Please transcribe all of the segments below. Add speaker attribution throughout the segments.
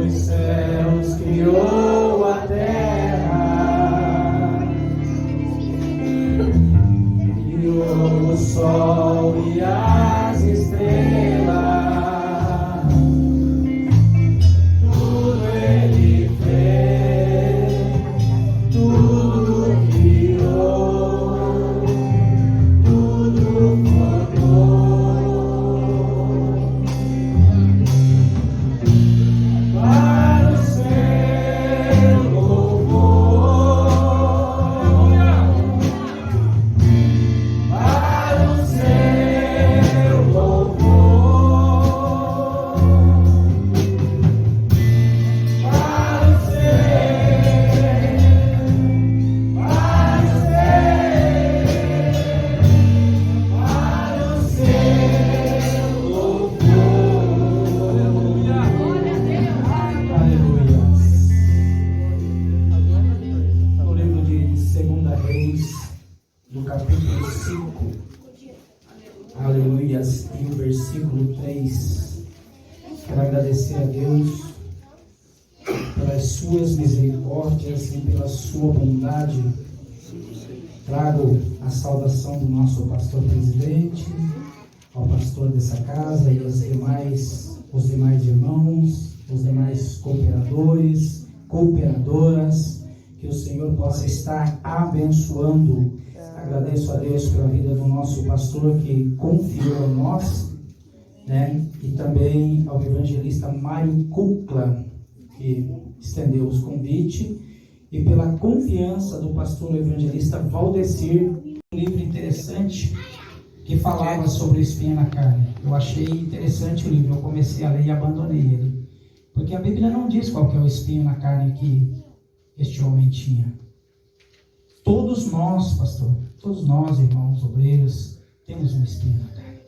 Speaker 1: os céus, criou a terra, criou o sol e as estrelas. Tudo Ele fez, tudo criou, tudo formou. Para o seu louvor, para o seu louvor, para o seu louvor. Aleluia. No livro de 2 Reis, no capítulo 5, aleluias, e o versículo 3, quero agradecer a Deus pelas suas misericórdias e pela sua bondade. Trago a saudação do nosso pastor presidente, ao pastor dessa casa e os demais irmãos, os demais cooperadores, cooperadoras, que o Senhor possa estar abençoando. Agradeço a Deus pela vida do nosso pastor que confiou em nós, né? E também ao evangelista Mário Kukla, que estendeu os convites, e pela confiança do pastor evangelista Valdecir, um livro interessante que falava sobre o espinho na carne. Eu achei interessante o livro, eu comecei a ler e abandonei ele, porque a Bíblia não diz qual que é o espinho na carne que este homem tinha. Todos nós, pastor, todos nós, irmãos obreiros, temos um espinho na carne.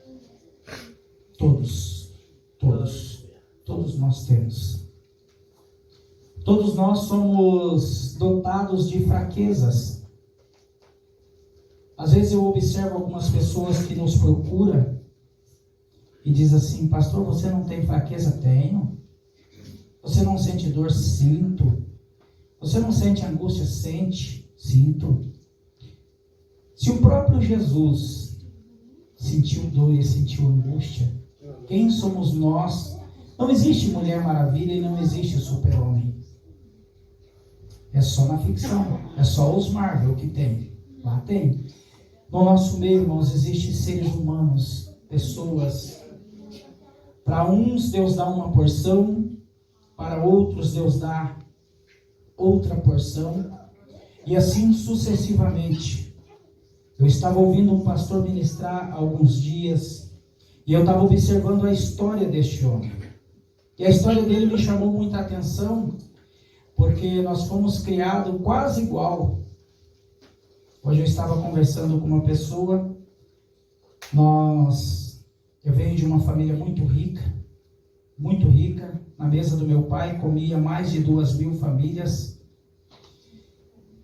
Speaker 1: Todos nós temos. Todos nós somos dotados de fraquezas. Às vezes eu observo algumas pessoas que nos procuram e diz assim: pastor, você não tem fraqueza? Tenho. Você não sente dor? Sinto. Você não sente angústia? Sinto. Se o próprio Jesus sentiu dor e sentiu angústia, quem somos nós? Não existe Mulher Maravilha e não existe Super-Homem. É só na ficção, é só os Marvel que tem. Lá tem. No nosso meio, irmãos, existem seres humanos, pessoas. Para uns Deus dá uma porção, para outros Deus dá outra porção, e assim sucessivamente. Eu estava ouvindo um pastor ministrar há alguns dias, e eu estava observando a história deste homem. E a história dele me chamou muita atenção, porque nós fomos criados quase igual. Hoje eu estava conversando com uma pessoa, eu venho de uma família muito rica, na mesa do meu pai comia mais de 2.000 famílias,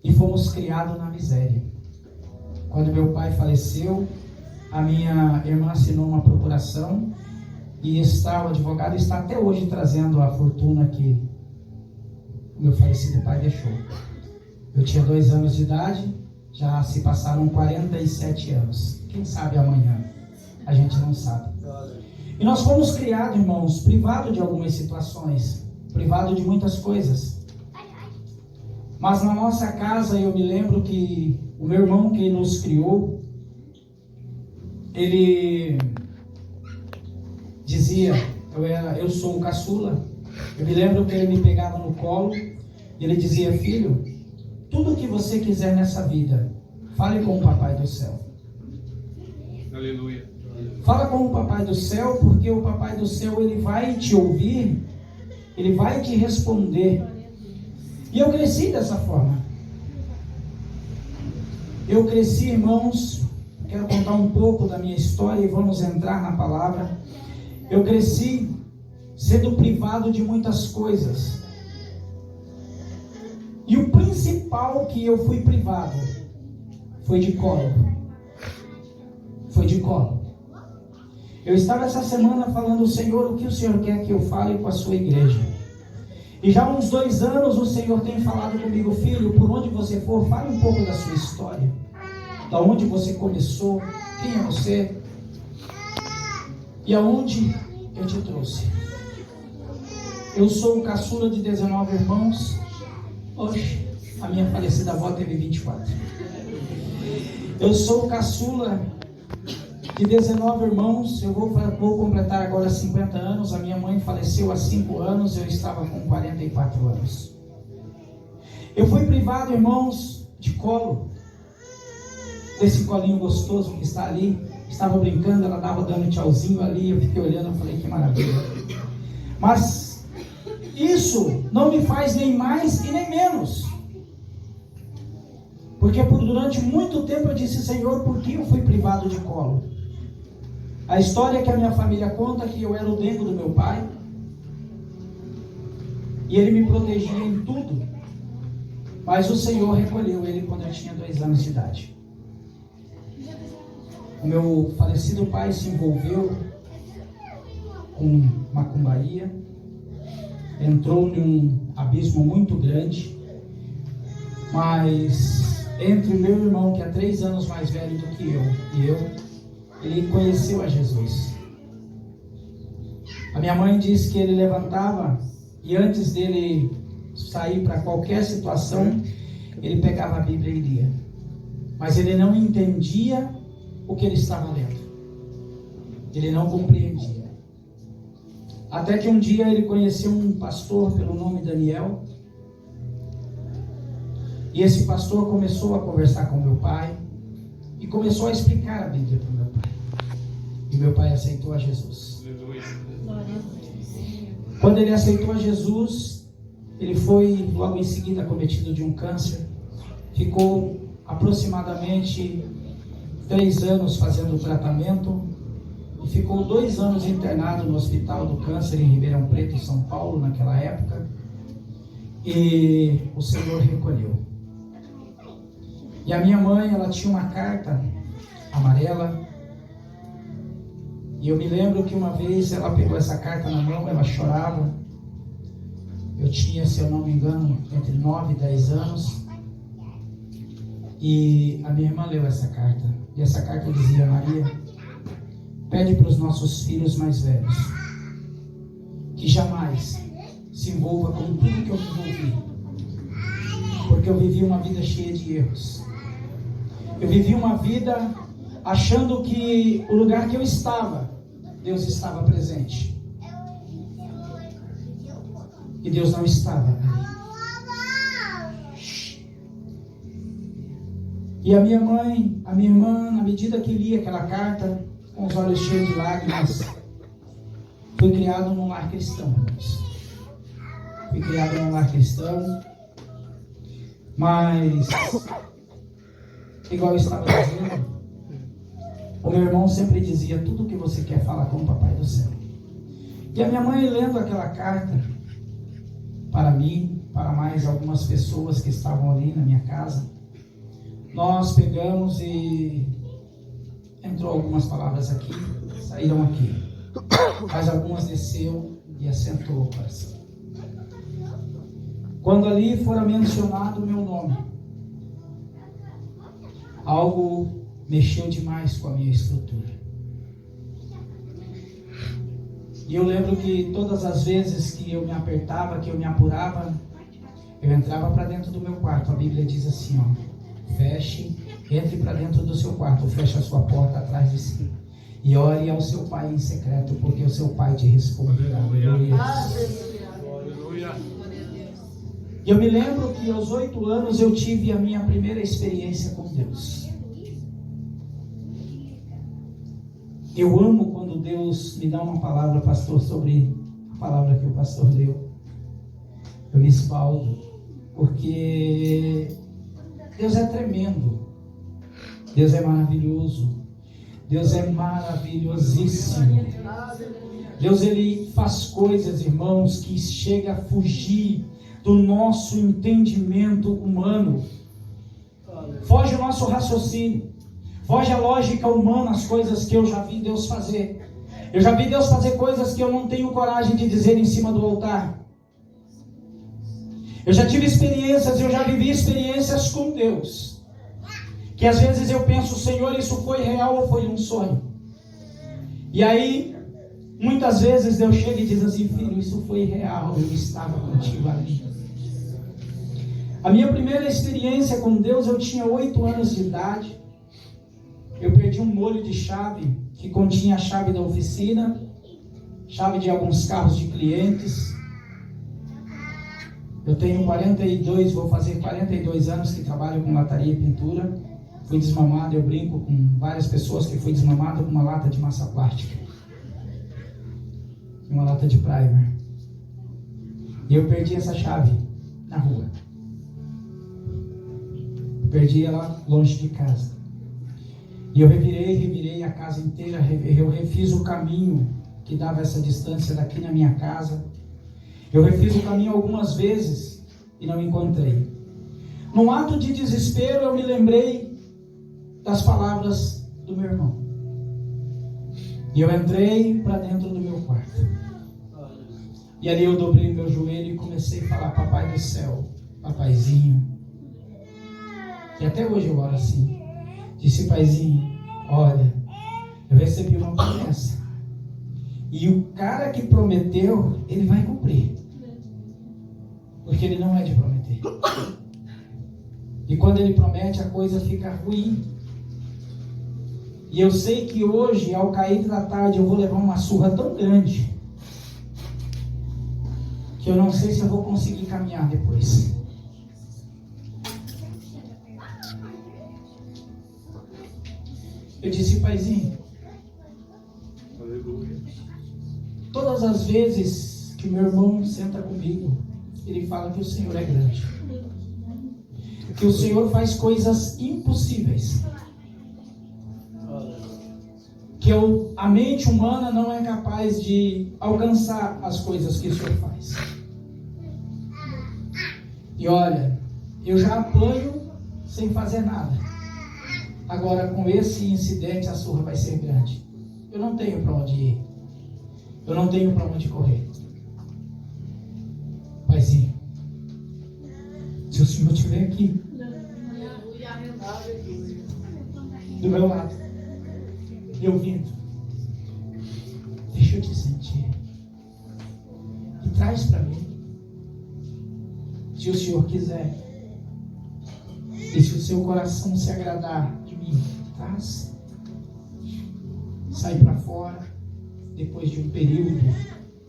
Speaker 1: e fomos criados na miséria. Quando meu pai faleceu, a minha irmã assinou uma procuração, e o advogado está até hoje trazendo a fortuna que o meu falecido pai deixou. Eu tinha 2 anos de idade, já se passaram 47 anos. Quem sabe amanhã? A gente não sabe. E nós fomos criados, irmãos, privados de algumas situações, privados de muitas coisas. Mas na nossa casa, eu me lembro que o meu irmão que nos criou, ele dizia, eu sou o caçula. Eu me lembro que ele me pegava no colo e ele dizia: filho, tudo que você quiser nessa vida, fale com o Papai do Céu.
Speaker 2: Aleluia.
Speaker 1: Fala com o Papai do Céu, porque o Papai do Céu, ele vai te ouvir, ele vai te responder. E eu cresci dessa forma. Eu cresci, irmãos, quero contar um pouco da minha história e vamos entrar na palavra. Eu cresci sendo privado de muitas coisas. E o principal que eu fui privado foi de colo. Foi de colo. Eu estava essa semana falando: Senhor, o que o Senhor quer que eu fale com a sua igreja? E já há uns 2 anos o Senhor tem falado comigo: filho, por onde você for, fale um pouco da sua história. Da onde você começou, quem é você e aonde eu te trouxe. Eu sou o caçula de 19 irmãos. Hoje, a minha falecida avó teve 24. Eu sou o caçula de 19 irmãos. Eu vou completar agora 50 anos. A minha mãe faleceu há 5 anos. Eu estava com 44 anos. Eu fui privado, irmãos, de colo. Desse colinho gostoso que está ali. Estava brincando, ela estava dando tchauzinho ali. Eu fiquei olhando e falei: que maravilha. Mas isso não me faz nem mais e nem menos. Porque durante muito tempo eu disse: Senhor, por que eu fui privado de colo? A história que a minha família conta é que eu era o dengo do meu pai. E ele me protegia em tudo. Mas o Senhor recolheu ele quando eu tinha 2 anos de idade. O meu falecido pai se envolveu com macumbaria. Entrou num abismo muito grande. Mas entre o meu irmão, que é 3 anos mais velho do que eu, e eu, ele conheceu a Jesus. A minha mãe disse que ele levantava e antes dele sair para qualquer situação, ele pegava a Bíblia e lia. Mas ele não entendia o que ele estava lendo. Ele não compreendia. Até que um dia ele conheceu um pastor pelo nome Daniel. E esse pastor começou a conversar com meu pai e começou a explicar a Bíblia para o meu pai. E meu pai aceitou a Jesus. Quando ele aceitou a Jesus, ele foi logo em seguida acometido de um câncer. Ficou aproximadamente 3 anos fazendo o tratamento e ficou 2 anos internado no Hospital do Câncer em Ribeirão Preto, São Paulo, naquela época. E o Senhor recolheu. E a minha mãe, ela tinha uma carta amarela. E eu me lembro que uma vez ela pegou essa carta na mão, ela chorava. Eu tinha, se eu não me engano, entre 9 e 10 anos. E a minha irmã leu essa carta. E essa carta dizia: Maria, pede para os nossos filhos mais velhos que jamais se envolva com tudo que eu me envolvi. Porque eu vivi uma vida cheia de erros. Eu vivi uma vida achando que o lugar que eu estava, Deus estava presente. E Deus não estava ali. E a minha mãe, a minha irmã, na medida que lia aquela carta, com os olhos cheios de lágrimas, fui criado num lar cristão. Fui criado num lar cristão, mas, igual eu estava dizendo, o meu irmão sempre dizia: tudo que você quer, fala com o Papai do Céu. E a minha mãe, lendo aquela carta, para mim, para mais algumas pessoas que estavam ali na minha casa, nós pegamos e entrou algumas palavras aqui, saíram aqui, mas algumas desceu e assentou o coração. Quando ali fora mencionado o meu nome, algo mexeu demais com a minha estrutura. E eu lembro que todas as vezes que eu me apertava, que eu me apurava, eu entrava para dentro do meu quarto. A Bíblia diz assim, ó: feche, entre para dentro do seu quarto, feche a sua porta atrás de si e ore ao seu Pai em secreto, porque o seu Pai te responderá. E eu me lembro que aos 8 anos eu tive a minha primeira experiência com Deus. Eu amo quando Deus me dá uma palavra, pastor, sobre a palavra que o pastor leu. Eu me espaldo, porque Deus é tremendo, Deus é maravilhoso, Deus é maravilhosíssimo. Deus, Ele faz coisas, irmãos, que chega a fugir do nosso entendimento humano. Foge o nosso raciocínio, foge a lógica humana, as coisas que eu já vi Deus fazer. Eu já vi Deus fazer coisas que eu não tenho coragem de dizer em cima do altar. Eu já tive experiências, eu já vivi experiências com Deus, que às vezes eu penso, Senhor, isso foi real ou foi um sonho? E aí, muitas vezes Deus chega e diz assim, filho, isso foi real, eu estava contigo ali. A minha primeira experiência com Deus, eu tinha 8 anos de idade. Eu perdi um molho de chave, que continha a chave da oficina, chave de alguns carros de clientes. Eu tenho 42, vou fazer 42 anos que trabalho com lataria e pintura. Fui desmamado, eu brinco com várias pessoas que fui desmamado com uma lata de massa plástica. Uma lata de primer. E eu perdi essa chave na rua. Perdi ela longe de casa. E eu revirei a casa inteira, eu refiz o caminho que dava essa distância daqui na minha casa. Eu refiz o caminho algumas vezes e não encontrei. Num ato de desespero, eu me lembrei das palavras do meu irmão. E eu entrei para dentro do meu quarto. E ali eu dobrei meu joelho e comecei a falar, papai do céu, papaizinho. E até hoje eu oro assim. Disse, paizinho, olha, eu recebi uma promessa. E o cara que prometeu, ele vai cumprir. Porque ele não é de prometer. E quando ele promete, a coisa fica ruim. E eu sei que hoje, ao cair da tarde, eu vou levar uma surra tão grande, que eu não sei se eu vou conseguir caminhar depois. Eu disse, paizinho, todas as vezes que meu irmão senta comigo, ele fala que o Senhor é grande, que o Senhor faz coisas impossíveis, que a mente humana não é capaz de alcançar as coisas que o Senhor faz. E olha, eu já apanho sem fazer nada. Agora, com esse incidente, a surra vai ser grande. Eu não tenho para onde ir. Eu não tenho para onde correr. Paizinho, se o Senhor estiver aqui, do meu lado, me ouvindo, deixa eu te sentir. E traz para mim. Se o Senhor quiser. E se o seu coração se agradar de mim, traz. Saí para fora, depois de um período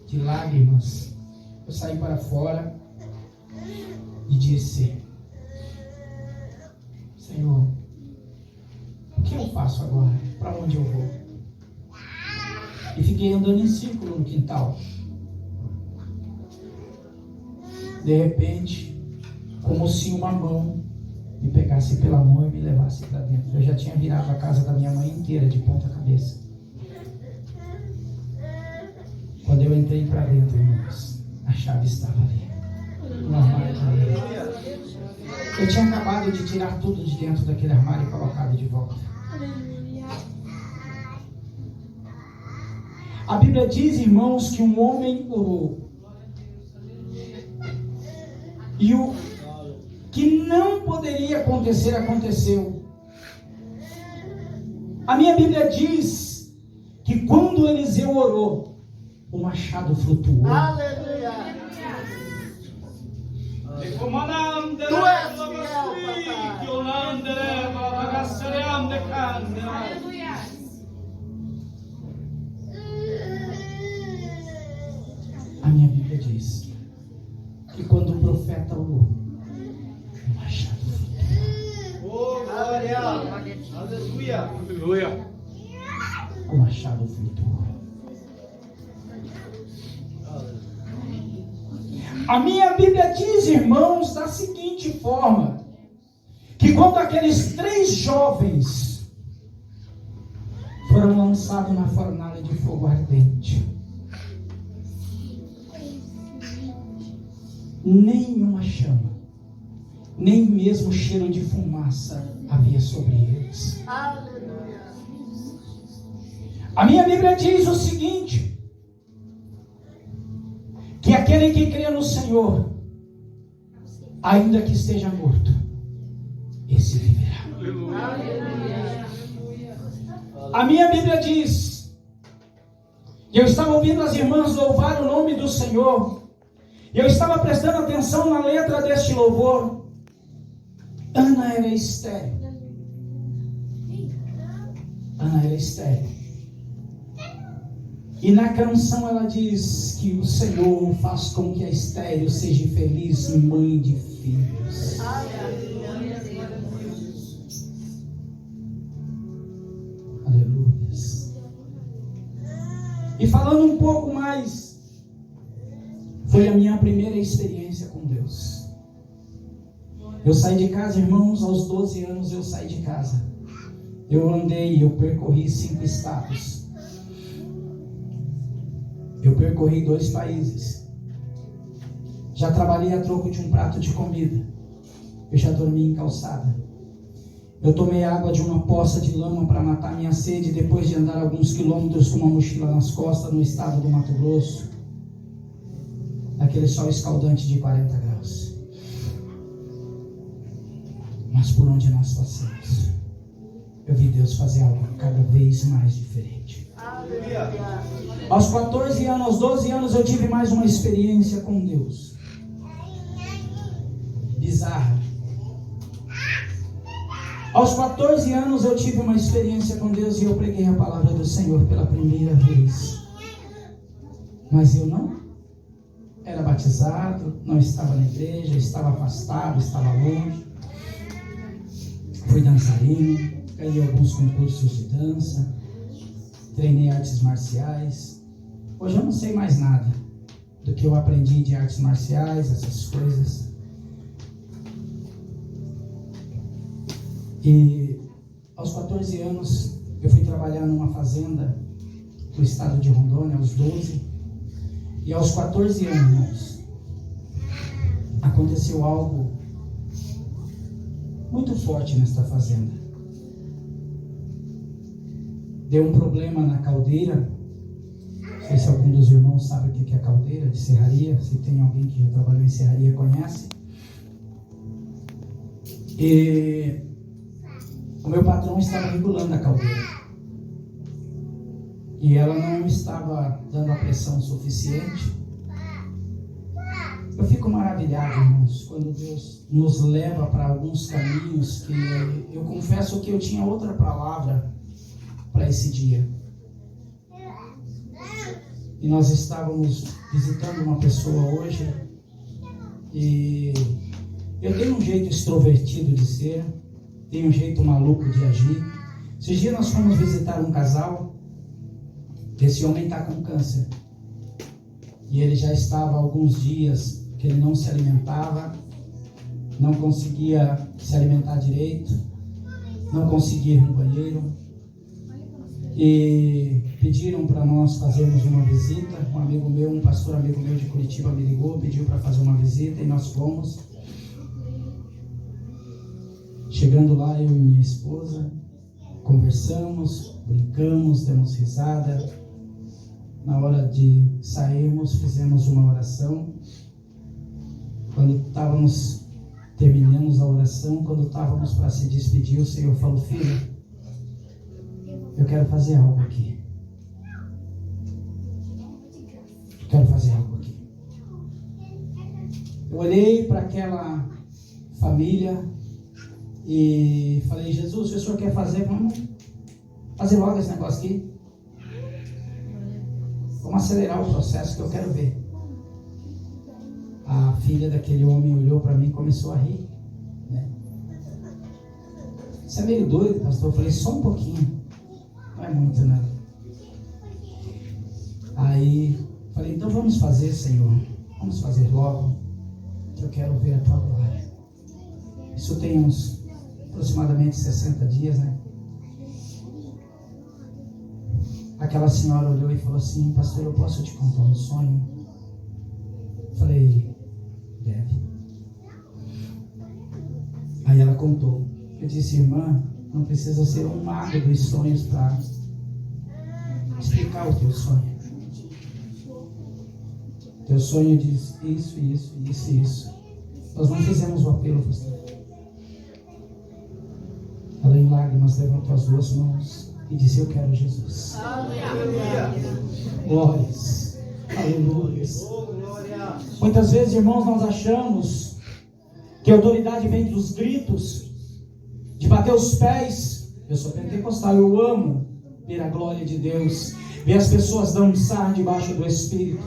Speaker 1: de lágrimas, eu saí para fora e disse, Senhor, o que eu faço agora? Para onde eu vou? E fiquei andando em círculo no quintal. De repente, como se uma mão me pegasse pela mão e me levasse para dentro. Eu já tinha virado a casa da minha mãe inteira de ponta cabeça. Quando eu entrei para dentro, irmãos, a chave estava ali. No armário de dentro. Eu tinha acabado de tirar tudo de dentro daquele armário e colocado de volta. A Bíblia diz, irmãos, que um homem orou. E o que não poderia acontecer, aconteceu. A minha Bíblia diz que quando Eliseu orou, o machado flutuou.
Speaker 2: Aleluia! Tu és fiel, papai.
Speaker 1: A minha Bíblia diz que quando o profeta orou, o machado flutuou.
Speaker 2: Oh, glória! Aleluia!
Speaker 3: Aleluia!
Speaker 1: O machado flutuou. A minha Bíblia diz, irmãos, da seguinte forma, que quando aqueles 3 jovens foram lançados na fornalha de fogo ardente, nenhuma chama, nem mesmo cheiro de fumaça havia sobre eles.
Speaker 2: Aleluia!
Speaker 1: A minha Bíblia diz o seguinte, que aquele que crê no Senhor ainda que esteja morto, esse viverá. A minha Bíblia diz, e eu estava ouvindo as irmãs louvar o nome do Senhor, e eu estava prestando atenção na letra deste louvor. Ana era estéril. Ana era estéril. E na canção ela diz que o Senhor faz com que a estéril seja feliz, mãe de filhos. Aleluia. E falando um pouco mais, foi a minha primeira experiência com Deus. Eu saí de casa, irmãos, aos 12 anos eu saí de casa. Eu percorri 5 estados. Eu percorri 2 países. Já trabalhei a troco de um prato de comida. Eu já dormi em calçada. Eu tomei água de uma poça de lama para matar minha sede depois de andar alguns quilômetros com uma mochila nas costas no estado do Mato Grosso. Aquele sol escaldante de 40 graus. Mas por onde nós passamos, eu vi Deus fazer algo cada vez mais diferente. Aos 14 anos, aos 12 anos, eu tive mais uma experiência com Deus. Bizarra. Aos 14 anos, eu tive uma experiência com Deus e eu preguei a palavra do Senhor pela primeira vez. Mas eu não era batizado, não estava na igreja, estava afastado, estava longe. Fui dançarino, ganhei alguns concursos de dança, treinei artes marciais. Hoje eu não sei mais nada do que eu aprendi de artes marciais, essas coisas. E aos 14 anos eu fui trabalhar numa fazenda do estado de Rondônia, aos 12. E aos 14 anos aconteceu algo muito forte nesta fazenda. Deu um problema na caldeira. Não sei se algum dos irmãos sabe o que é caldeira de serraria. Se tem alguém que já trabalhou em serraria, conhece. E o meu patrão estava regulando a caldeira. E ela não estava dando a pressão suficiente. Eu fico maravilhado, irmãos, quando Deus nos leva para alguns caminhos que eu confesso que eu tinha outra palavra para esse dia. E nós estávamos visitando uma pessoa hoje e eu tenho um jeito extrovertido de ser, tenho um jeito maluco de agir. Esses dias nós fomos visitar um casal. Esse homem está com câncer e ele já estava há alguns dias que ele não se alimentava, não conseguia se alimentar direito, não conseguia ir no banheiro. E pediram para nós fazermos uma visita. Um amigo meu, um pastor amigo meu de Curitiba me ligou, pediu para fazer uma visita e nós fomos. Chegando lá, eu e minha esposa conversamos, brincamos, demos risada. Na hora de sairmos, fizemos uma oração. Quando terminamos a oração, quando estávamos para se despedir, o Senhor falou: filho, eu quero fazer algo aqui. Quero fazer algo aqui. Eu olhei para aquela família e falei: Jesus, se o Senhor quer fazer, vamos fazer logo esse negócio aqui. Vamos acelerar o processo que eu quero ver. A filha daquele homem olhou para mim e começou a rir, né? Você é meio doido, pastor? Eu falei: só um pouquinho. Não é muito, né? Aí falei: então vamos fazer, Senhor. Vamos fazer logo, que eu quero ver a tua glória. Isso tem uns aproximadamente 60 dias, né? Aquela senhora olhou e falou assim: pastor, eu posso te contar um sonho? Falei: deve. Aí ela contou. Eu disse: irmã, não precisa ser um mago dos sonhos para explicar o teu sonho. Teu sonho diz isso, isso, isso, isso. Nós não fizemos o apelo, pastor. Ela em lágrimas levantou as duas mãos e disse: eu quero Jesus.
Speaker 2: Aleluia.
Speaker 1: Glórias. Aleluia. Muitas vezes, irmãos, nós achamos que a autoridade vem dos gritos, de bater os pés. Eu sou pentecostal, eu amo ver a glória de Deus, ver as pessoas dançar debaixo do Espírito,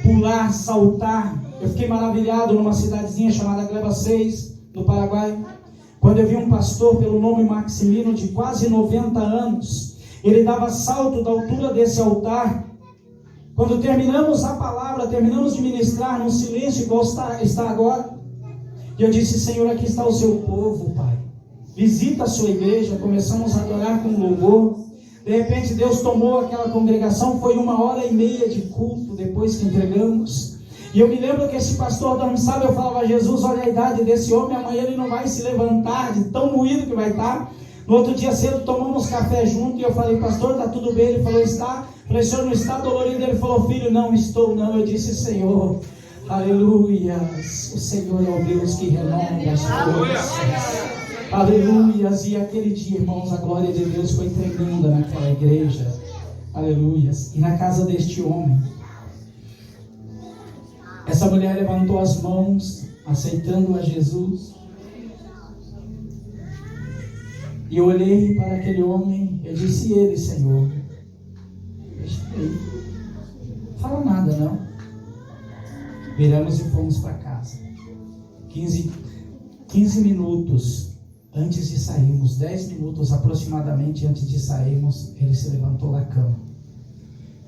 Speaker 1: pular, saltar. Eu fiquei maravilhado numa cidadezinha chamada Gleba 6, no Paraguai, quando eu vi um pastor pelo nome Maximino, de quase 90 anos. Ele dava salto da altura desse altar. Quando terminamos a palavra, terminamos de ministrar num silêncio igual está agora, e eu disse: Senhor, aqui está o seu povo, Pai. Visita a sua igreja. Começamos a adorar com louvor. De repente Deus tomou aquela congregação. Foi 1h30 de culto depois que entregamos. E eu me lembro que esse pastor dançava. Eu falava: Jesus, olha a idade desse homem, amanhã ele não vai se levantar, de tão moído que vai estar. No outro dia cedo tomamos café junto, e eu falei: pastor, está tudo bem? Ele falou: está. Eu falei: senhor, não está dolorido? Ele falou: filho, não estou não. Eu disse: Senhor, aleluias, o Senhor é o Deus que renova as forças. Aleluias. E aquele dia, irmãos, a glória de Deus foi tremenda naquela igreja. Aleluias. E na casa deste homem, essa mulher levantou as mãos, aceitando a Jesus. E eu olhei para aquele homem, eu disse: ele, Senhor, deixa ele, não fala nada não. Viramos e fomos para casa. 15 minutos antes de sairmos, 10 minutos aproximadamente antes de sairmos, ele se levantou da cama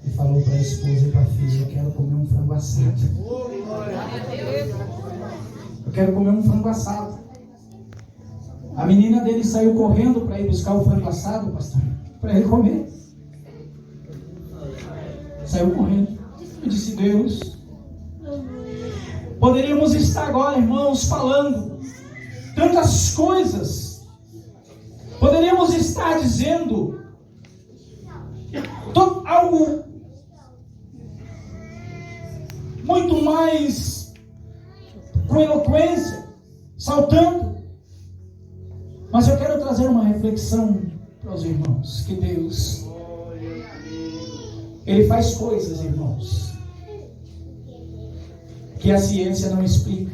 Speaker 1: e falou para a esposa e para a filha: eu quero comer um frango assado. Eu quero comer um frango assado. A menina dele saiu correndo para ir buscar o frango assado, pastor, para ele comer. Saiu correndo. Eu disse: Deus, poderíamos estar agora, irmãos, falando tantas coisas. Poderíamos estar dizendo algo muito mais com eloquência, saltando. Mas eu quero trazer uma reflexão para os irmãos, que Deus, Ele faz coisas, irmãos, que a ciência não explica,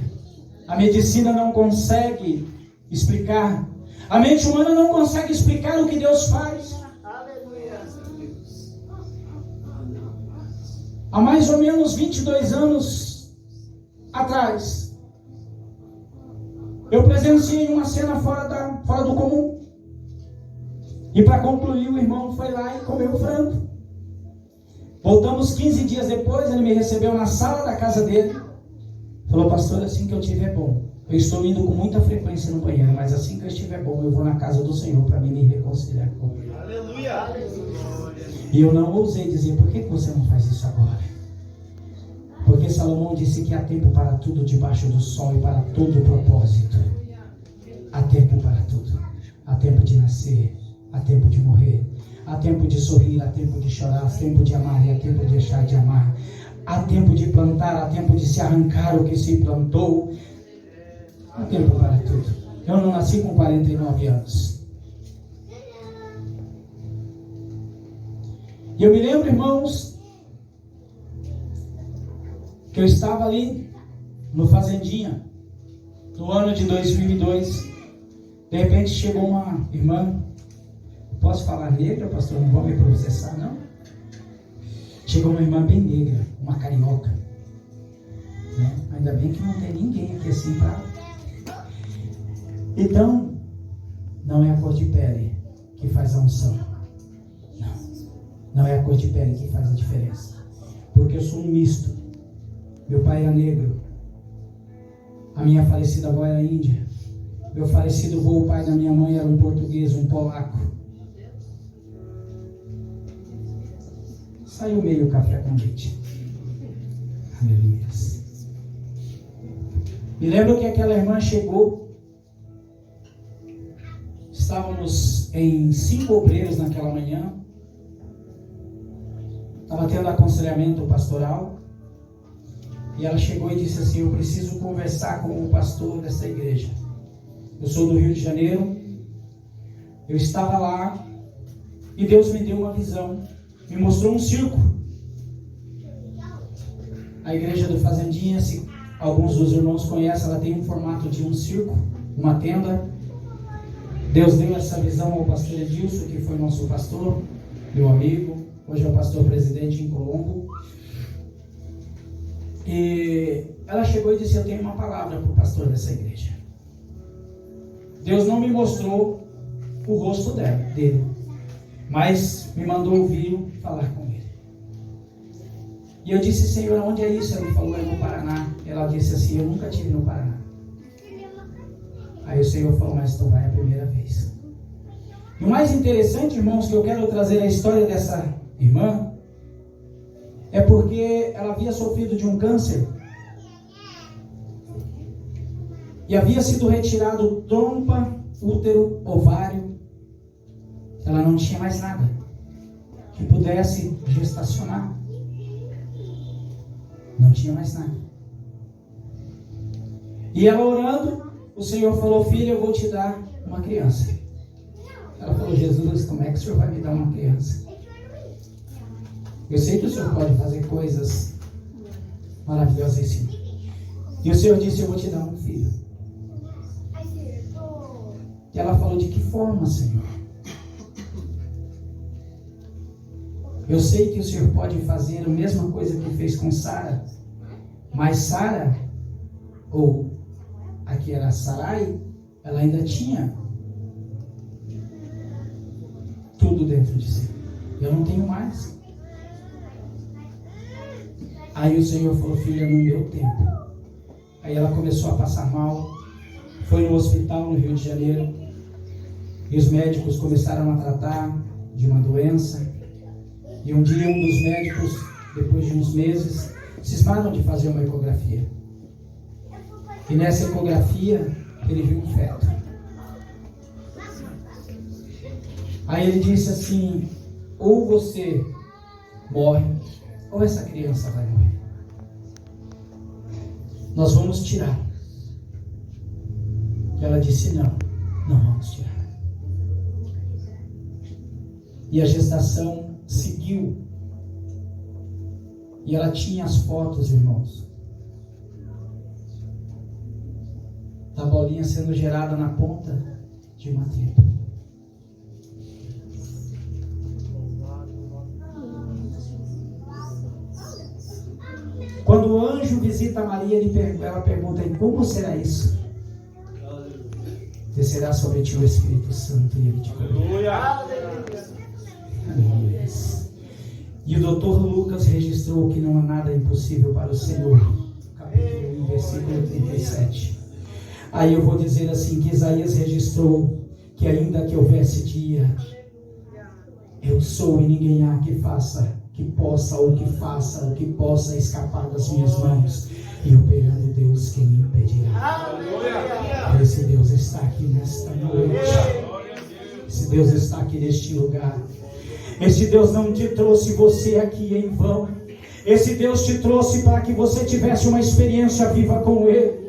Speaker 1: a medicina não consegue explicar, a mente humana não consegue explicar o que Deus faz. Há mais ou menos 22 anos atrás, eu presenciei uma cena fora do comum. E para concluir, o irmão foi lá e comeu frango. Voltamos 15 dias depois, ele me recebeu na sala da casa dele. Falou: pastor, assim que eu estiver bom, eu estou indo com muita frequência no banheiro, mas assim que eu estiver bom, eu vou na casa do Senhor para me reconciliar com Ele.
Speaker 2: Aleluia.
Speaker 1: E eu não ousei dizer: por que você não faz isso agora? Porque Salomão disse que há tempo para tudo debaixo do sol e para todo propósito. Há tempo para tudo. Há tempo de nascer, há tempo de morrer, há tempo de sorrir, há tempo de chorar, há tempo de amar e há tempo de deixar de amar. Há tempo de plantar, há tempo de se arrancar o que se plantou. Há tempo para tudo. Eu não nasci com 49 anos. E eu me lembro, irmãos, que eu estava ali no Fazendinha, no ano de 2002. De repente chegou uma irmã. Posso falar negra, pastor? Não vão me processar, não? Chegou uma irmã bem negra, uma carioca, né? Ainda bem que não tem ninguém aqui assim para... Então, não é a cor de pele que faz a unção. Não é a cor de pele que faz a diferença. Porque eu sou um misto. Meu pai era negro. A minha falecida avó era índia. Meu falecido avô, o pai da minha mãe, era um português, um polaco. Saiu meio café com leite. Aleluia. Me lembro que aquela irmã chegou. Estávamos em 5 obreiros naquela manhã. Estava tendo aconselhamento pastoral. E ela chegou e disse assim: eu preciso conversar com o pastor dessa igreja. Eu sou do Rio de Janeiro. Eu estava lá e Deus me deu uma visão. Me mostrou um circo. A igreja do Fazendinha, se alguns dos irmãos conhecem, ela tem um formato de um circo, uma tenda. Deus deu essa visão ao pastor Edilson, que foi nosso pastor, meu amigo. Hoje é o pastor presidente em Colombo. E ela chegou e disse: eu tenho uma palavra para o pastor dessa igreja. Deus não me mostrou o rosto dele, mas me mandou ouvir falar com ele. E eu disse: Senhor, onde é isso? Ele falou: é no Paraná. Ela disse assim: eu nunca estive no Paraná. Aí o Senhor falou: mas tu vai a primeira vez. E o mais interessante, irmãos, que eu quero trazer a história dessa irmã, é porque ela havia sofrido de um câncer e havia sido retirado trompa, útero, ovário. Ela não tinha mais nada que pudesse gestacionar. Não tinha mais nada. E ela orando, o Senhor falou: filha, eu vou te dar uma criança. Ela falou: Jesus, como é que o Senhor vai me dar uma criança? Eu sei que o Senhor pode fazer coisas maravilhosas em si. E o Senhor disse: eu vou te dar um filho. E ela falou: de que forma, Senhor? Eu sei que o Senhor pode fazer a mesma coisa que fez com Sara. Mas Sara, ou aqui era Sarai, ela ainda tinha tudo dentro de si. Eu não tenho mais. Aí o Senhor falou: filha, não deu tempo. Aí ela começou a passar mal. Foi no hospital no Rio de Janeiro. E os médicos começaram a tratar de uma doença. E um dia um dos médicos, depois de uns meses, cismaram de fazer uma ecografia. E nessa ecografia ele viu um feto. Aí ele disse assim: ou você morre, ou essa criança vai morrer. Nós vamos tirar. E ela disse: não vamos tirar. E a gestação seguiu. E ela tinha as fotos, irmãos, da bolinha sendo gerada na ponta de uma tripa. Quando o anjo visita Maria, ela pergunta: e como será isso? Descerá sobre ti o Espírito Santo e ele te cobrirá. Aleluia. E o doutor Lucas registrou que não há nada impossível para o Senhor. Capítulo 1, versículo 37. Aí eu vou dizer assim, que Isaías registrou que ainda que houvesse dia, eu sou e ninguém há que faça, que possa ou que faça, ou que possa escapar das minhas mãos. E eu perante Deus, quem me impedirá? Esse Deus está aqui nesta noite. Esse Deus está aqui neste lugar. Esse Deus não te trouxe você aqui em vão. Esse Deus te trouxe para que você tivesse uma experiência viva com Ele.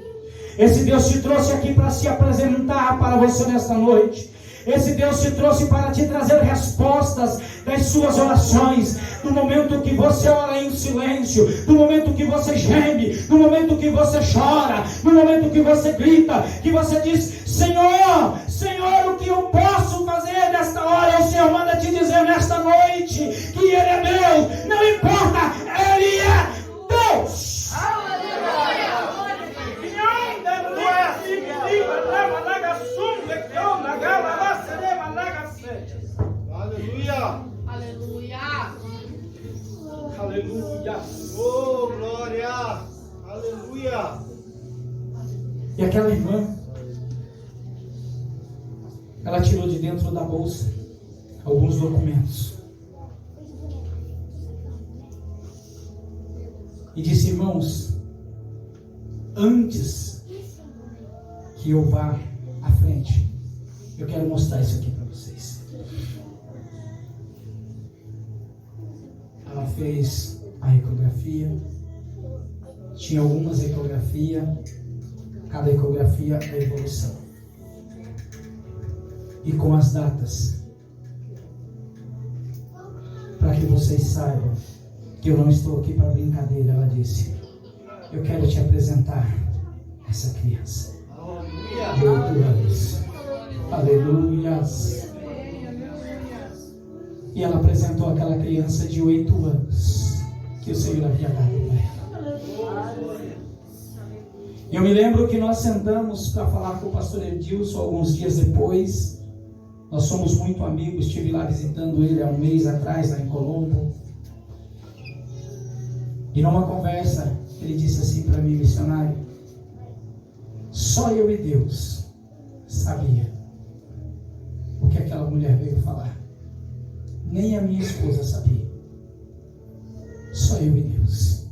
Speaker 1: Esse Deus te trouxe aqui para se apresentar para você nesta noite. Esse Deus te trouxe para te trazer respostas das suas orações. No momento que você ora em silêncio, no momento que você geme, no momento que você chora, no momento que você grita, que você diz: Senhor, Senhor, o que eu posso fazer nesta hora? O Senhor manda te dizer nesta noite que Ele é Deus. Não importa, Ele é Deus.
Speaker 3: Aleluia!
Speaker 2: Aleluia! Oh, glória! Aleluia!
Speaker 1: E aquela irmã, ela tirou de dentro da bolsa alguns documentos e disse: irmãos, antes que eu vá à frente, eu quero mostrar isso aqui para vocês. Ela fez a ecografia Tinha algumas ecografias, cada ecografia é evolução. E com as datas, para que vocês saibam que eu não estou aqui para brincadeira, ela disse: eu quero te apresentar essa criança de 8 anos. Aleluias. E ela apresentou aquela criança de 8 anos que o Senhor havia dado para ela. Eu me lembro que nós sentamos para falar com o pastor Edilson alguns dias depois. Nós somos muito amigos, estive lá visitando ele há um mês atrás, lá em Colombo. E numa conversa, ele disse assim para mim: missionário, só eu e Deus sabia o que aquela mulher veio falar. Nem a minha esposa sabia. Só eu e Deus.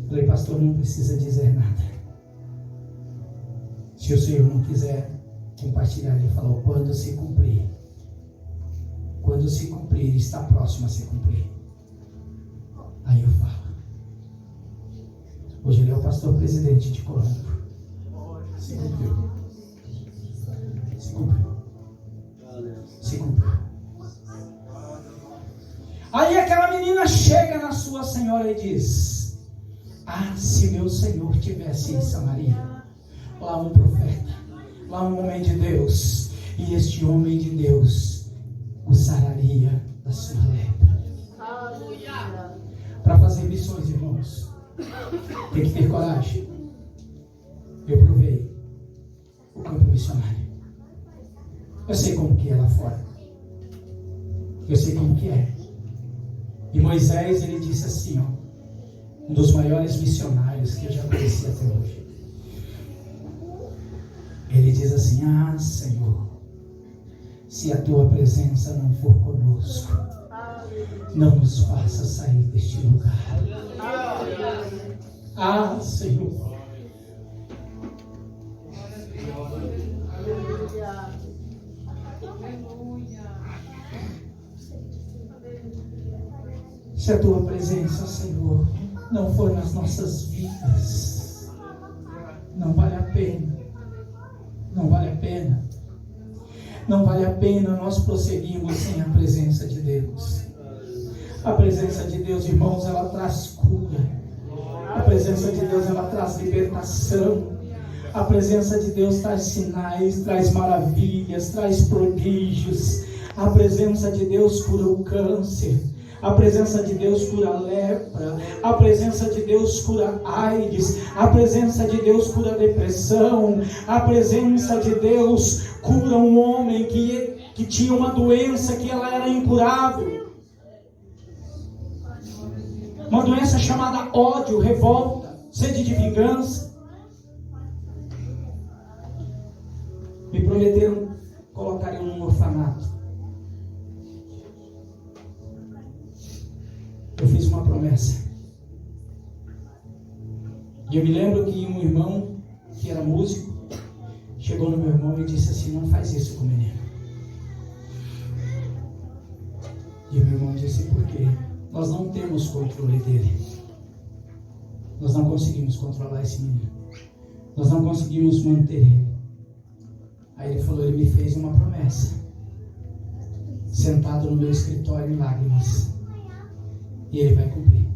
Speaker 1: Falei: pastor, não precisa dizer nada. Se o Senhor não quiser compartilhar, ele falou: quando se cumprir, está próximo a se cumprir, aí eu falo. Hoje ele é o pastor presidente de Colombo. Se cumpriu. Se cumpriu. Se cumpriu. Aí aquela menina chega na sua senhora e diz: ah, se meu Senhor tivesse em Samaria, lá um profeta, lá um homem de Deus, e este homem de Deus o sararia da sua lepra. Para fazer missões, irmãos, tem que ter coragem. Eu provei o campo missionário. Eu sei como que é lá fora. Eu sei como que é. E Moisés, ele disse assim, ó, um dos maiores missionários que eu já conheci até hoje. Ele diz assim: ah, Senhor, se a tua presença não for conosco, não nos faça sair deste lugar. Ah, Senhor. Se a tua presença, Senhor, não for nas nossas vidas, não vale a pena. Não vale a pena. Não vale a pena nós prosseguirmos sem a presença de Deus. A presença de Deus, irmãos, ela traz cura. A presença de Deus, ela traz libertação. A presença de Deus traz sinais, traz maravilhas, traz prodígios. A presença de Deus cura o câncer. A presença de Deus cura a lepra. A presença de Deus cura a AIDS. A presença de Deus cura a depressão. A presença de Deus cura um homem que tinha uma doença que ela era incurável. Uma doença chamada ódio, revolta, sede de vingança. Me prometeram colocar em um orfanato. Eu fiz uma promessa. E eu me lembro que um irmão, que era músico, chegou no meu irmão e disse assim: não faz isso com o menino. E o meu irmão disse: por quê? Nós não temos controle dele. Nós não conseguimos controlar esse menino. Nós não conseguimos manter ele. Aí ele falou: ele me fez uma promessa, sentado no meu escritório em lágrimas. E ele vai cumprir.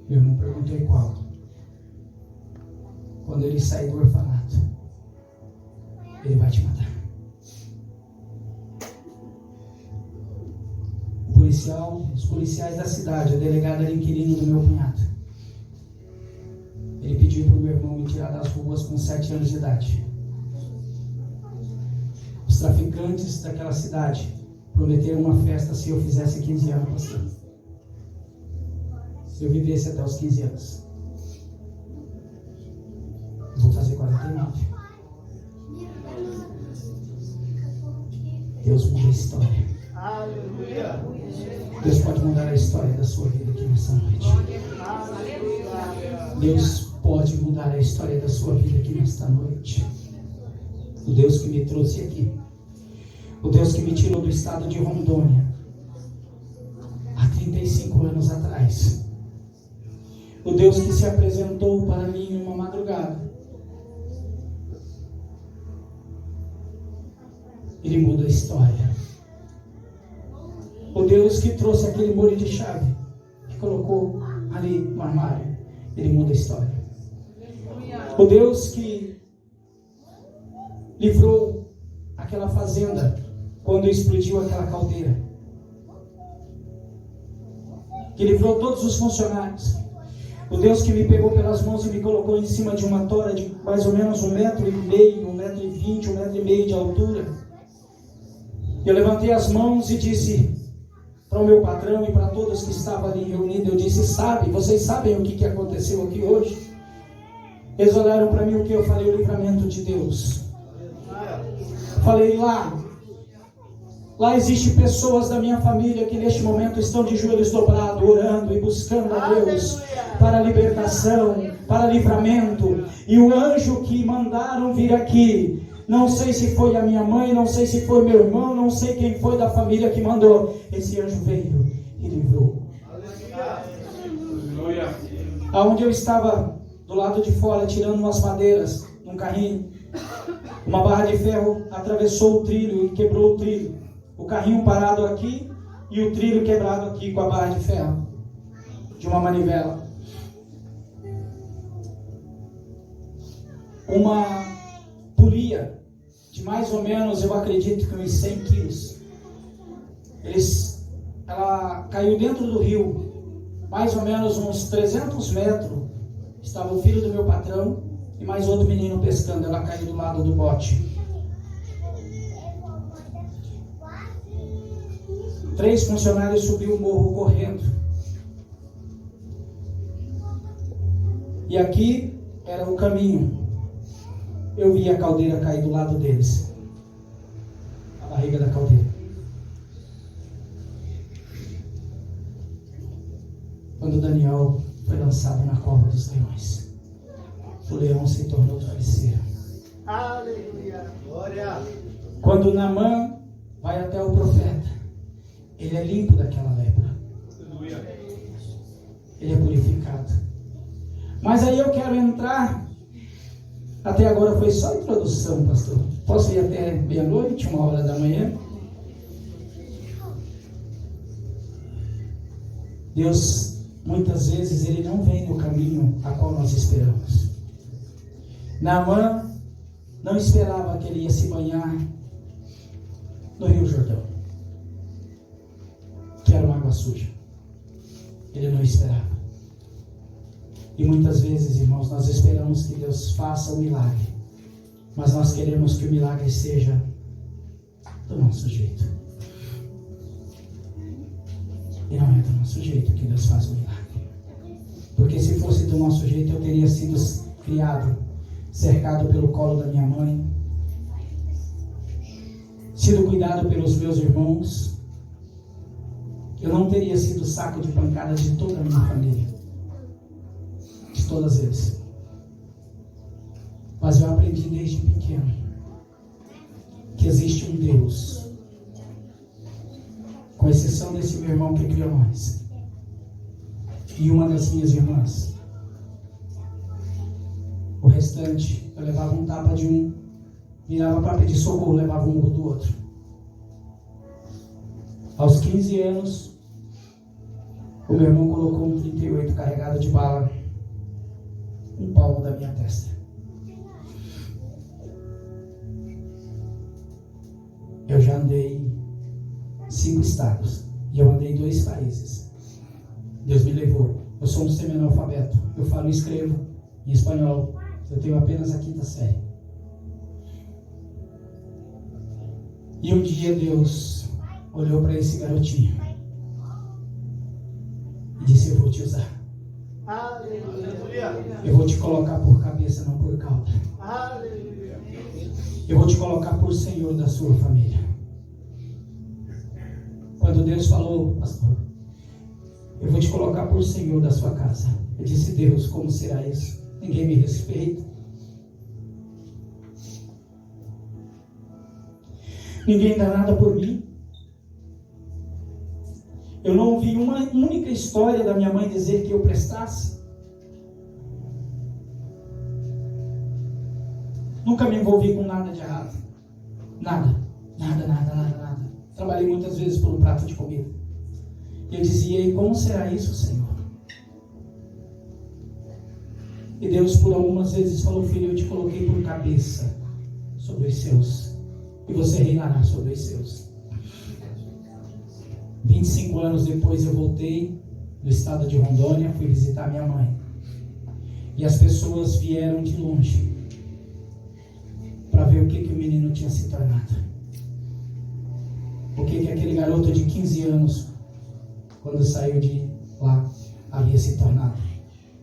Speaker 1: Meu irmão perguntou: e qual? Quando ele sair do orfanato, ele vai te matar. Os policiais da cidade, o delegado era inquilino do meu cunhado. Ele pediu para o meu irmão me tirar das ruas com 7 anos de idade. Os traficantes daquela cidade prometeram uma festa se eu fizesse 15 anos, pastor. Se eu vivesse até os 15 anos. Eu vou fazer 49. Deus muda a história. Deus pode mudar a história da sua vida aqui nessa noite. Deus pode mudar a história da sua vida aqui nesta noite. O Deus que me trouxe aqui, o Deus que me tirou do estado de Rondônia há 35 anos atrás. O Deus que se apresentou para mim em uma madrugada. Ele muda a história. O Deus que trouxe aquele molho de chave, que colocou ali no armário, Ele muda a história. O Deus que livrou aquela fazenda quando explodiu aquela caldeira, que livrou todos os funcionários. O Deus que me pegou pelas mãos e me colocou em cima de uma tora de mais ou menos 1,5 metro, 1,20 m, 1,5 m de altura. Eu levantei as mãos e disse para o meu patrão e para todos que estavam ali reunidos, eu disse: vocês sabem o que aconteceu aqui hoje? Eles olharam para mim, o que eu falei? O livramento de Deus. Falei: lá existem pessoas da minha família que neste momento estão de joelhos dobrados, orando e buscando a Deus para libertação, para livramento. E o anjo que mandaram vir aqui, não sei se foi a minha mãe, não sei se foi meu irmão, não sei quem foi da família que mandou. Esse anjo veio e livrou. Aonde eu estava, do lado de fora, tirando umas madeiras num carrinho, uma barra de ferro atravessou o trilho e quebrou o trilho. O carrinho parado aqui e o trilho quebrado aqui com a barra de ferro de uma manivela. Uma polia de mais ou menos, eu acredito que uns 100 quilos. Ela caiu dentro do rio, mais ou menos uns 300 metros. Estava o filho do meu patrão e mais outro menino pescando. Ela caiu do lado do bote. 3 funcionários subiu o morro correndo. E aqui era o caminho. Eu vi a caldeira cair do lado deles. A barriga da caldeira. Quando Daniel foi lançado na cova dos leões, o leão se tornou travesseiro.
Speaker 2: Aleluia. Glória.
Speaker 1: Quando Naamã vai até o profeta, ele é limpo daquela lepra.
Speaker 2: Aleluia.
Speaker 1: Ele é purificado. Mas aí eu quero entrar. Até agora foi só introdução, pastor. Posso ir até meia-noite, 1h da manhã? Deus, muitas vezes, Ele não vem no caminho a qual nós esperamos. Naamã não esperava que ele ia se banhar no Rio Jordão, que era uma água suja. Ele não esperava. E muitas vezes, irmãos, nós esperamos que Deus faça o milagre, mas nós queremos que o milagre seja do nosso jeito. E não é do nosso jeito que Deus faz o milagre. Porque se fosse do nosso jeito, eu teria sido criado, cercado pelo colo da minha mãe, sido cuidado pelos meus irmãos. Eu não teria sido saco de pancada de toda a minha família. De todas eles. Mas eu aprendi desde pequeno que existe um Deus, com exceção desse meu irmão que criou nós e uma das minhas irmãs. O restante, eu levava um tapa de um, virava para pedir socorro, levava um do outro. Aos 15 anos, o meu irmão colocou um 38 carregado de bala, um palmo da minha testa. Eu já andei 5 estados e eu andei 2 países. Deus me levou. Eu sou um semi-analfabeto. Eu falo e escrevo em espanhol. Eu tenho apenas a 5ª série. E um dia Deus olhou para esse garotinho e disse: eu vou te usar.
Speaker 2: Aleluia.
Speaker 1: Eu vou te colocar por cabeça, não por cauda.
Speaker 2: Aleluia.
Speaker 1: Eu vou te colocar por Senhor da sua família. Quando Deus falou, pastor, eu vou te colocar por Senhor da sua casa, eu disse: Deus, como será isso? Ninguém me respeita. Ninguém dá nada por mim. Eu não ouvi uma única história da minha mãe dizer que eu prestasse. Nunca me envolvi com nada de errado. Nada. Trabalhei muitas vezes por um prato de comida. E eu dizia, e como será isso, Senhor? E Deus por algumas vezes falou, filho, eu te coloquei por cabeça sobre os seus. E você reinará sobre os seus. 25 anos depois eu voltei do estado de Rondônia, fui visitar minha mãe. E as pessoas vieram de longe para ver o que o menino tinha se tornado. O que aquele garoto de 15 anos, quando saiu de lá, havia se tornado.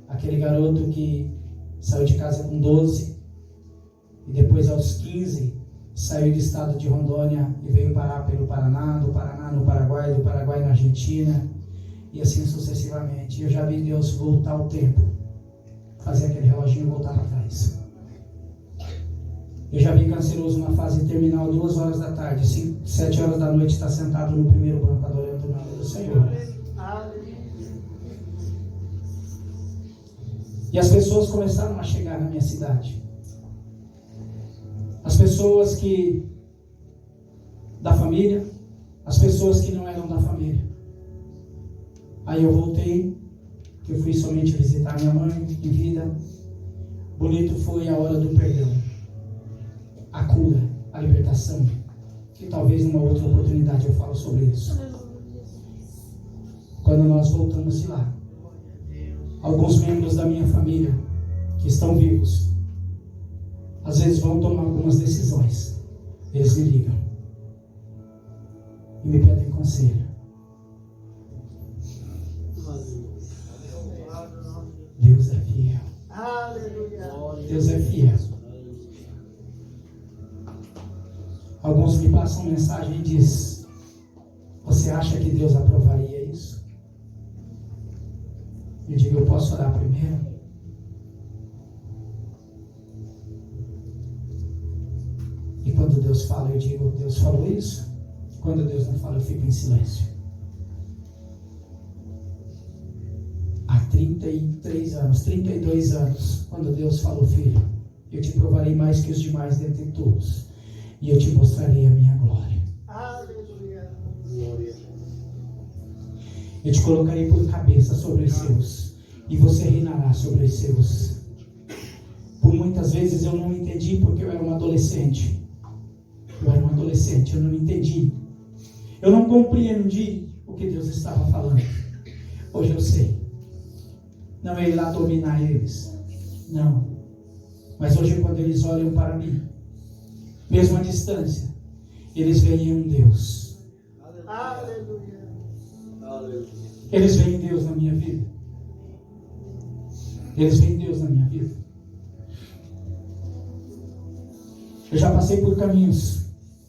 Speaker 1: Aquele garoto que saiu de casa com 12 e depois aos 15 saiu do estado de Rondônia e veio parar pelo Paraná, do Paraná no Paraguai, do Paraguai na Argentina e assim sucessivamente. Eu já vi Deus voltar o tempo, fazer aquele reloginho voltar para trás. Eu já vi canceroso na fase terminal 2 horas da tarde, 7 horas da noite está sentado no primeiro banco adorando o nome do Senhor. E as pessoas começaram a chegar na minha cidade. As pessoas que da família, as pessoas que não eram da família. Aí eu voltei, que eu fui somente visitar minha mãe em vida. Bonito foi a hora do perdão, a cura, a libertação, que talvez numa outra oportunidade eu falo sobre isso. Quando nós voltamos de lá, alguns membros da minha família que estão vivos, às vezes vão tomar algumas decisões. Eles me ligam e me pedem conselho. Deus é fiel. Deus é fiel. Alguns me passam mensagem e dizem: você acha que Deus aprovaria isso? Eu digo, eu posso orar primeiro? E quando Deus fala, eu digo, Deus falou isso? Quando Deus não fala, eu fico em silêncio. Há 33 anos, 32 anos, quando Deus falou, filho, eu te provarei mais que os demais dentre todos, e eu te mostrarei a minha glória.
Speaker 2: Aleluia.
Speaker 1: Eu te colocarei por cabeça sobre os seus, e você reinará sobre os seus. Por muitas vezes eu não entendi, porque eu era um adolescente. Eu não entendi. Eu não compreendi o que Deus estava falando. Hoje eu sei. Não é ir lá dominar eles. Não. Mas hoje quando eles olham para mim, mesmo à distância, eles veem um Deus.
Speaker 2: Aleluia.
Speaker 1: Eles veem Deus na minha vida. Eles veem Deus na minha vida. Eu já passei por caminhos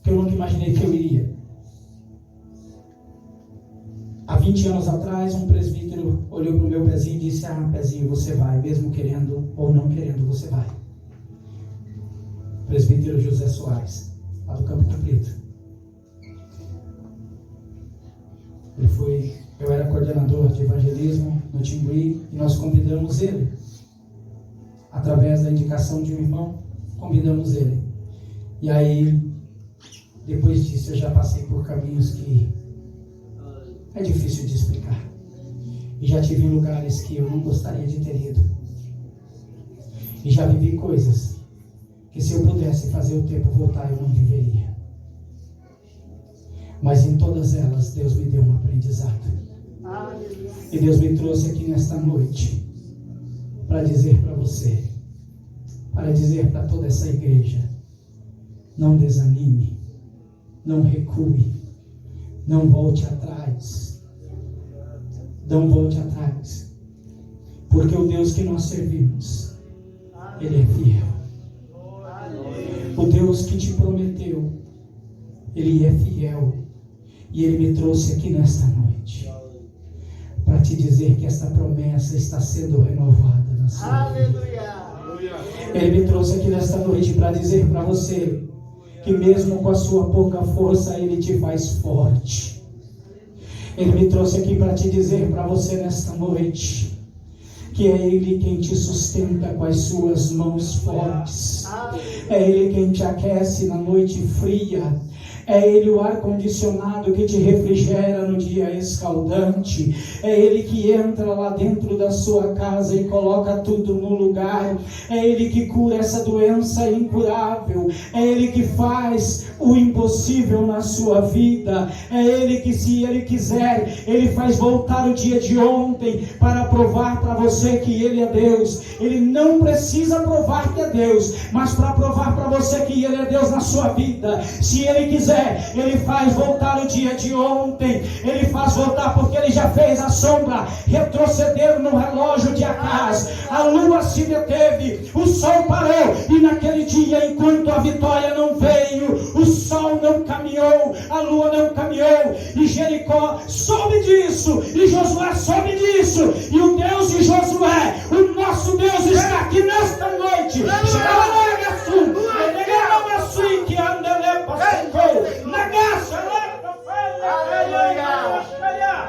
Speaker 1: que eu nunca imaginei que eu iria. Há 20 anos atrás, um presbítero olhou para o meu pezinho e disse: pezinho, você vai, mesmo querendo ou não querendo, você vai. Presbítero José Soares, lá do Campo Comprido. Eu era coordenador de evangelismo no Timbuí e nós convidamos ele. Através da indicação de um irmão, convidamos ele. E aí, depois disso, eu já passei por caminhos que é difícil de explicar. E já tive lugares que eu não gostaria de ter ido. E já vivi coisas que, se eu pudesse fazer o tempo voltar, eu não viveria. Mas em todas elas, Deus me deu um aprendizado. E Deus me trouxe aqui nesta noite para dizer para você, para dizer para toda essa igreja: não desanime, não recue, não volte atrás, não volte atrás, porque o Deus que nós servimos, Ele é fiel. O Deus que te prometeu, Ele é fiel, e Ele me trouxe aqui nesta noite para te dizer que essa promessa está sendo renovada na sua vida. Ele me trouxe aqui nesta noite para dizer para você que mesmo com a sua pouca força, Ele te faz forte. Ele me trouxe aqui para te dizer para você nesta noite que é Ele quem te sustenta com as suas mãos fortes. É Ele quem te aquece na noite fria. É Ele o ar-condicionado que te refrigera no dia escaldante. É Ele que entra lá dentro da sua casa e coloca tudo no lugar. É Ele que cura essa doença incurável. É Ele que faz o impossível na sua vida. É Ele que, se Ele quiser, Ele faz voltar o dia de ontem para provar para você que Ele é Deus. Ele não precisa provar que é Deus, mas para provar para você que Ele é Deus na sua vida. Se Ele quiser, Ele faz voltar o dia de ontem. Ele faz voltar porque Ele já fez a sombra retroceder no relógio de Acaz. A lua se deteve, o sol parou, e naquele dia, enquanto a vitória não veio, o sol não caminhou, a lua não caminhou, e Jericó soube disso, e Josué soube disso, e o Deus de Josué, o nosso Deus, está aqui nesta noite.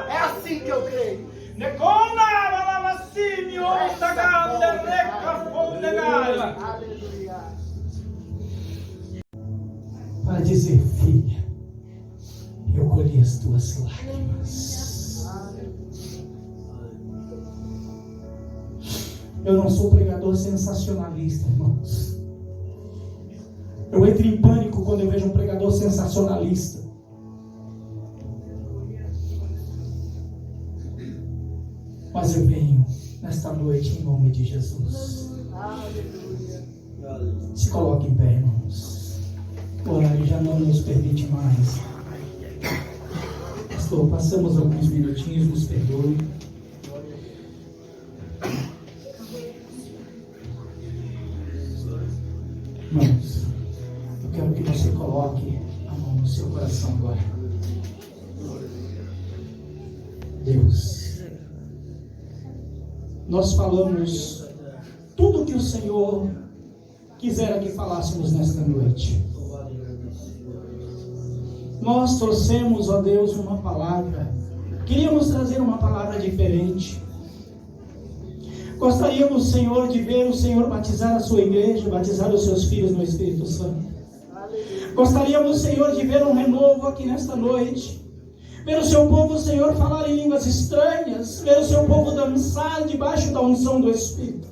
Speaker 2: É assim que eu creio. Aleluia.
Speaker 1: Para dizer: filha, eu colhi as tuas lágrimas. Eu não sou pregador sensacionalista, irmãos. Eu entro em pânico quando eu vejo um pregador sensacionalista. Mas eu venho nesta noite em nome de Jesus.
Speaker 2: Aleluia.
Speaker 1: Se coloque em pé, irmãos. O horário já não nos permite mais. Pastor, passamos alguns minutinhos, nos perdoe. Irmãos, eu quero que você coloque a mão no seu coração agora. Deus, nós falamos tudo o que o Senhor quisera que falássemos nesta noite. Nós trouxemos, ó Deus, uma palavra. Queríamos trazer uma palavra diferente. Gostaríamos, Senhor, de ver o Senhor batizar a sua igreja, batizar os seus filhos no Espírito Santo. Gostaríamos, Senhor, de ver um renovo aqui nesta noite. Ver o seu povo, Senhor, falar em línguas estranhas. Ver o seu povo dançar debaixo da unção do Espírito.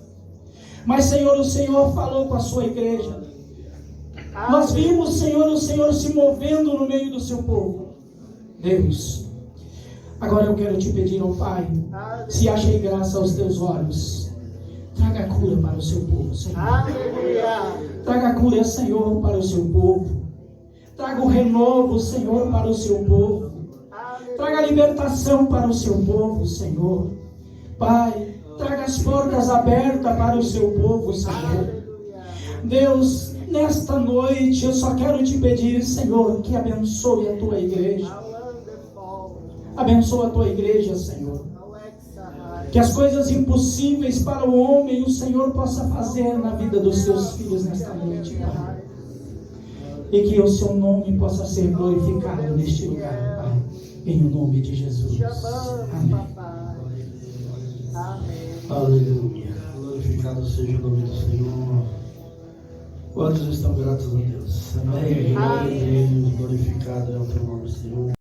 Speaker 1: Mas, Senhor, o Senhor falou com a sua igreja. Nós vimos, Senhor, o Senhor se movendo no meio do seu povo. Deus, agora eu quero te pedir, ó Pai, se achei graça aos teus olhos, traga cura para o seu povo, Senhor. Traga cura, Senhor, para o seu povo. Traga o renovo, Senhor, para o seu povo. Traga libertação para o seu povo, Senhor. Pai, traga as portas abertas para o seu povo, Senhor. Deus, nesta noite eu só quero te pedir, Senhor, que abençoe a tua igreja. Abençoa a tua igreja, Senhor. Que as coisas impossíveis para o homem o Senhor possa fazer na vida dos teus filhos nesta noite, Pai. E que o seu nome possa ser glorificado neste lugar, Pai. Em nome de Jesus. Amém.
Speaker 3: Aleluia. Glorificado seja o nome do Senhor. Quantos estão gratos a Deus? Amém. Glória a Deus. Glorificado é o teu nome, Senhor.